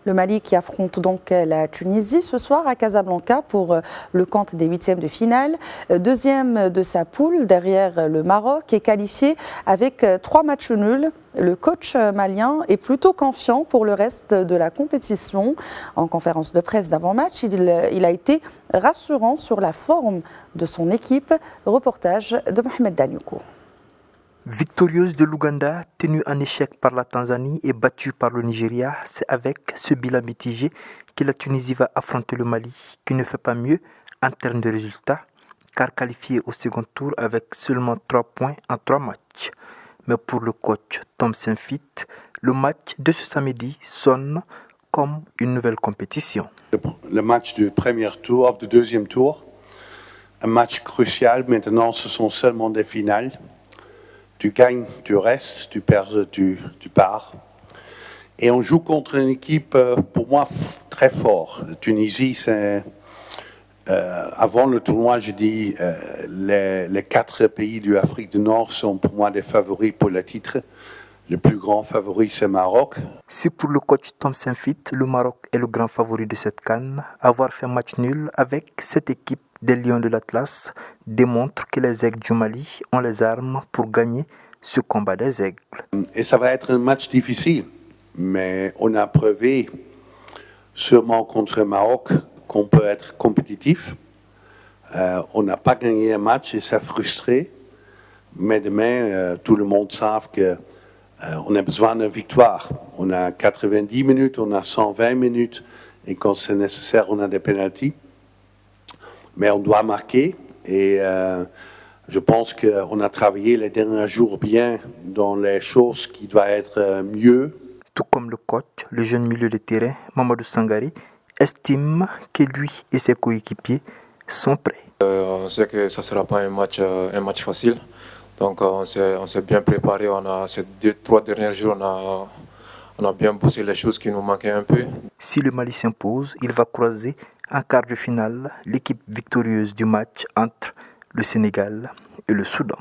Le Mali qui affronte donc la Tunisie ce soir à Casablanca pour le compte des huitièmes de finale. Deuxième de sa poule derrière le Maroc est qualifié avec 3 matchs nuls. Le coach malien est plutôt confiant pour le reste de la compétition. En conférence de presse d'avant-match, il a été rassurant sur la forme de son équipe. Reportage de Mohamed Danyoukou. Victorieuse de l'Ouganda, tenue en échec par la Tanzanie et battue par le Nigeria, c'est avec ce bilan mitigé que la Tunisie va affronter le Mali, qui ne fait pas mieux en termes de résultats, car qualifié au second tour avec seulement 3 points en 3 matchs. Mais pour le coach Tom Saintfiet, le match de ce samedi sonne comme une nouvelle compétition. Le match du premier tour, du deuxième tour, un match crucial. Maintenant, ce sont seulement des finales. Tu gagnes, tu restes, tu perds, tu pars. Et on joue contre une équipe, pour moi, très forte. La Tunisie, c'est... avant le tournoi, je dis les 4 pays de l'Afrique du Nord sont pour moi des favoris pour le titre. Le plus grand favori, c'est le Maroc. Si pour le coach Tom Saintfiet, le Maroc est le grand favori de cette CAN, avoir fait match nul avec cette équipe des Lions de l'Atlas démontre que les aigles du Mali ont les armes pour gagner ce combat des aigles. Et ça va être un match difficile, mais on a prouvé sûrement contre le Maroc qu'on peut être compétitif. On n'a pas gagné un match et ça frustré, mais demain, tout le monde sait que on a besoin de victoire. On a 90 minutes, on a 120 minutes, et quand c'est nécessaire, on a des pénaltys. Mais on doit marquer, et je pense qu'on a travaillé les derniers jours bien dans les choses qui doivent être mieux. Tout comme le coach, le jeune milieu de terrain, Mamadou Sangari, estime que lui et ses coéquipiers sont prêts. On sait que ça ne sera pas un match facile. Donc on s'est bien préparé. Ces 2-3 derniers jours, on a bien bossé les choses qui nous manquaient un peu. Si le Mali s'impose, il va croiser en quart de finale l'équipe victorieuse du match entre le Sénégal et le Soudan.